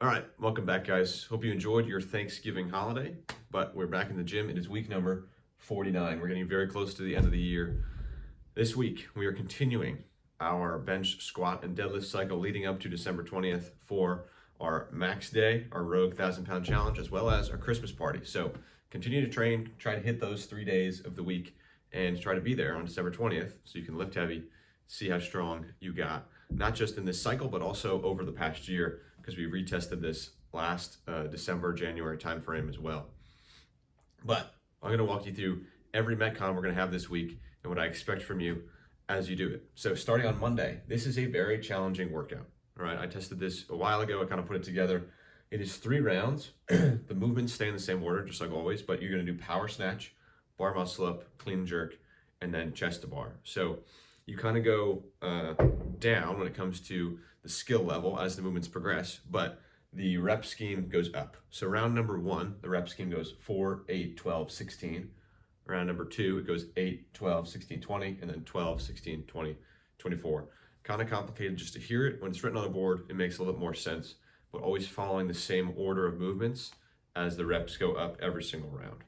All right, welcome back, guys. Hope you enjoyed your Thanksgiving holiday, but we're back in the gym. It is week number 49. We're getting very close to the end of the year. This week, we are continuing our bench, squat, and deadlift cycle leading up to December 20th for our max day, our Rogue 1,000-pound challenge, as well as our Christmas party. So continue to train, try to hit those 3 days of the week, and try to be there on December 20th so you can lift heavy, see how strong you got, not just in this cycle, but also over the past year, because we retested this last December, January timeframe as well. But I'm gonna walk you through every Metcon we're gonna have this week and what I expect from you as you do it. So starting on Monday, this is a very challenging workout. All right, I tested this a while ago, I kind of put it together. It is 3 rounds. The movements stay in the same order, just like always, but you're gonna do power snatch, bar muscle up, clean jerk, and then chest to bar. So you kind of go down when it comes to the skill level as the movements progress, but the rep scheme goes up. So round number 1, the rep scheme goes 4, 8, 12, 16. Round number 2, it goes 8, 12, 16, 20, and then 12, 16, 20, 24. Kind of complicated just to hear it. When it's written on the board, it makes a little bit more sense, but always following the same order of movements as the reps go up every single round.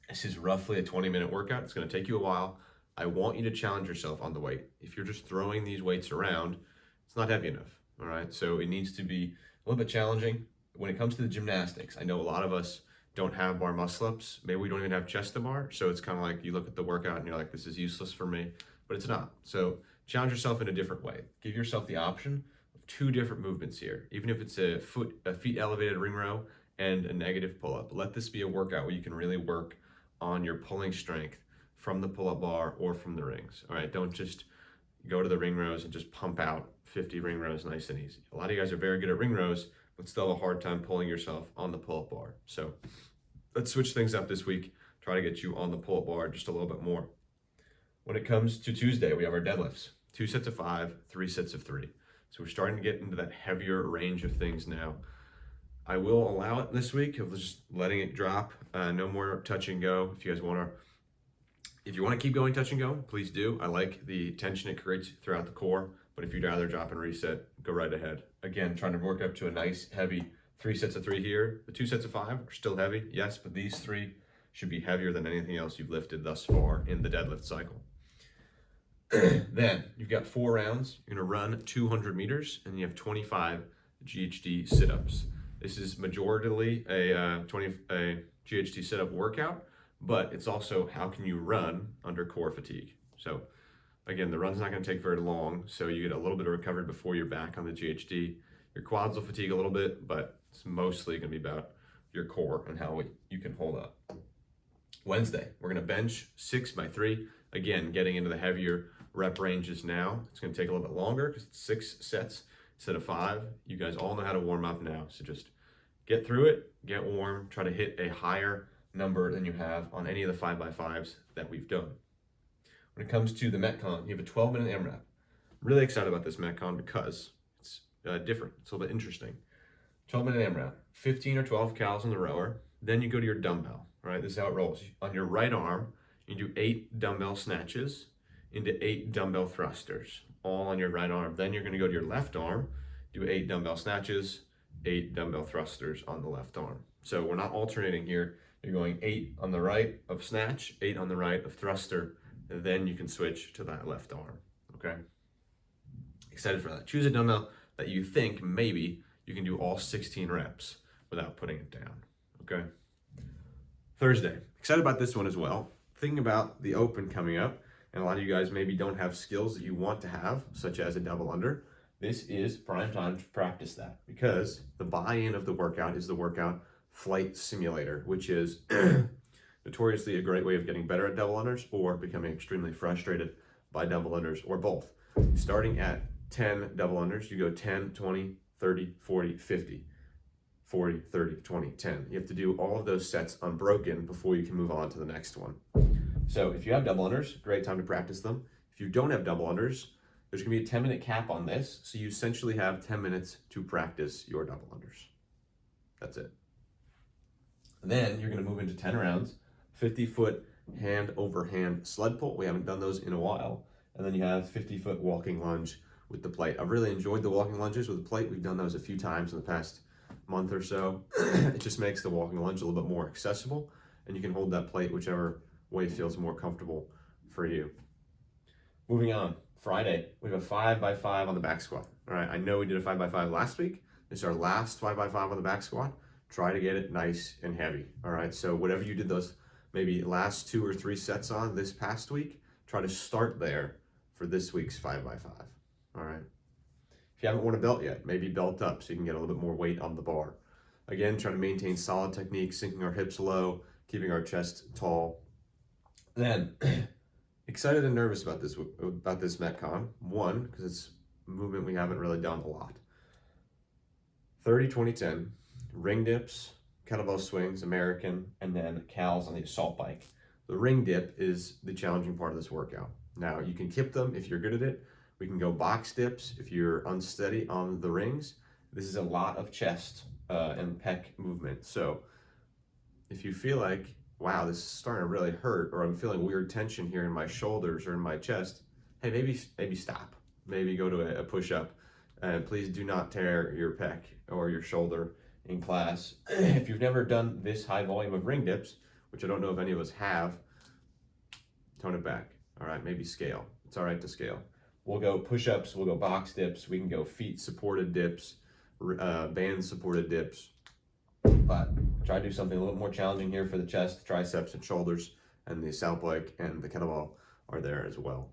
This is roughly a 20-minute workout. It's going to take you a while. I want you to challenge yourself on the weight. If you're just throwing these weights around, it's not heavy enough, all right? So it needs to be a little bit challenging. When it comes to the gymnastics, I know a lot of us don't have bar muscle ups. Maybe we don't even have chest to bar. So it's kind of like you look at the workout and you're like, this is useless for me, but it's not. So challenge yourself in a different way. Give yourself the option of 2 different movements here. Even if it's a feet elevated ring row and a negative pull up, let this be a workout where you can really work on your pulling strength from the pull-up bar or from the rings. All right, don't just go to the ring rows and just pump out 50 ring rows nice and easy. A lot of you guys are very good at ring rows, but still have a hard time pulling yourself on the pull-up bar. So let's switch things up this week. Try to get you on the pull-up bar just a little bit more. When it comes to Tuesday, we have our deadlifts. 2 sets of 5, 3 sets of 3. So we're starting to get into that heavier range of things now. I will allow it this week of just letting it drop. No more touch and go. If you want to keep going touch and go, please do. I like the tension it creates throughout the core, but if you'd rather drop and reset, go right ahead. Again, trying to work up to a nice heavy 3 sets of 3 here. The 2 sets of 5 are still heavy, yes, but these 3 should be heavier than anything else you've lifted thus far in the deadlift cycle. Then you've got 4 rounds. You're gonna run 200 meters and you have 25 GHD sit-ups. This is majoritarily a GHD sit-up workout, but it's also how can you run under core fatigue. So again, the run's not gonna take very long, so you get a little bit of recovery before you're back on the GHD. Your quads will fatigue a little bit, but it's mostly gonna be about your core and how you can hold up. Wednesday, we're gonna bench 6 by 3. Again, getting into the heavier rep ranges now. It's gonna take a little bit longer because it's 6 sets instead of 5. You guys all know how to warm up now, so just get through it, get warm, try to hit a higher number than you have on any of the 5x5s that we've done. When it comes to the Metcon, you have a 12-minute AMRAP. Really excited about this Metcon because it's different. It's a little bit interesting. 12-minute AMRAP, 15 or 12 cals on the rower. Then you go to your dumbbell, right? This is how it rolls. On your right arm, you do 8 dumbbell snatches into 8 dumbbell thrusters, all on your right arm. Then you're gonna go to your left arm, do 8 dumbbell snatches, 8 dumbbell thrusters on the left arm. So we're not alternating here. You're going 8 on the right of snatch, 8 on the right of thruster, and then you can switch to that left arm, okay? Excited for that. Choose a dumbbell that you think maybe you can do all 16 reps without putting it down, okay? Thursday, excited about this one as well. Thinking about the open coming up, and a lot of you guys maybe don't have skills that you want to have, such as a double under. This is prime time to practice that because the buy-in of the workout is the workout flight simulator, which is notoriously a great way of getting better at double unders or becoming extremely frustrated by double unders or both. Starting at 10 double unders, you go 10, 20, 30, 40, 50, 40, 30, 20, 10. You have to do all of those sets unbroken before you can move on to the next one. So if you have double unders, great time to practice them. If you don't have double unders, there's gonna be a 10-minute cap on this, so you essentially have 10 minutes to practice your double unders. That's it. Then you're gonna move into 10 rounds, 50-foot hand over hand sled pull. We haven't done those in a while. And then you have 50-foot walking lunge with the plate. I've really enjoyed the walking lunges with the plate. We've done those a few times in the past month or so, it just makes the walking lunge a little bit more accessible, and you can hold that plate whichever way feels more comfortable for you. Moving on, Friday, we have a 5x5 on the back squat. All right, I know we did a 5x5 last week. This is our last 5x5 on the back squat. Try to get it nice and heavy. All right, so whatever you did those maybe last 2 or 3 sets on this past week, try to start there for this week's 5x5. All right. If you haven't worn a belt yet, maybe belt up so you can get a little bit more weight on the bar. Again, try to maintain solid technique, sinking our hips low, keeping our chest tall. Then, excited and nervous about this Metcon. One, because it's a movement we haven't really done a lot. 30, 20, 10, ring dips, kettlebell swings, American, and then cals on the assault bike. The ring dip is the challenging part of this workout. Now, you can kip them if you're good at it. We can go box dips if you're unsteady on the rings. This is a lot of chest and pec movement. So if you feel like, wow, this is starting to really hurt, or I'm feeling weird tension here in my shoulders or in my chest, hey, maybe stop. Maybe go to a push-up. And please do not tear your pec or your shoulder in class. If you've never done this high volume of ring dips, which I don't know if any of us have, tone it back. All right, maybe scale. It's all right to scale. We'll go push-ups, we'll go box dips, we can go feet-supported dips, band-supported dips, but try to do something a little more challenging here for the chest, triceps, and shoulders, and the assault bike and the kettlebell are there as well.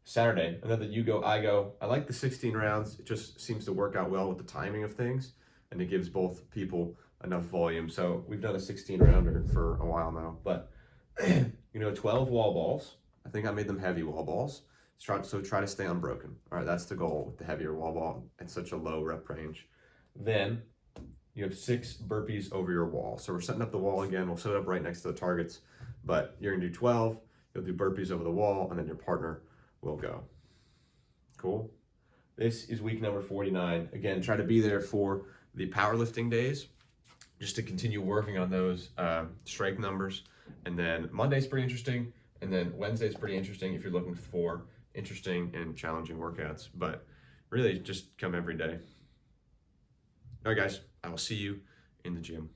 Saturday, another you go, I go. I like the 16 rounds. It just seems to work out well with the timing of things, and it gives both people enough volume. So we've done a 16 rounder for a while now, but 12 wall balls. I think I made them heavy wall balls. So try to stay unbroken. All right, that's the goal with the heavier wall ball at such a low rep range. Then you have 6 burpees over your wall. So we're setting up the wall again. We'll set it up right next to the targets, but you're gonna do 12, you'll do burpees over the wall, and then your partner will go. Cool. This is week number 49. Again, try to be there for the powerlifting days, just to continue working on those strength numbers. And then Monday's pretty interesting. And then Wednesday's pretty interesting if you're looking for interesting and challenging workouts, but really just come every day. All right, guys, I will see you in the gym.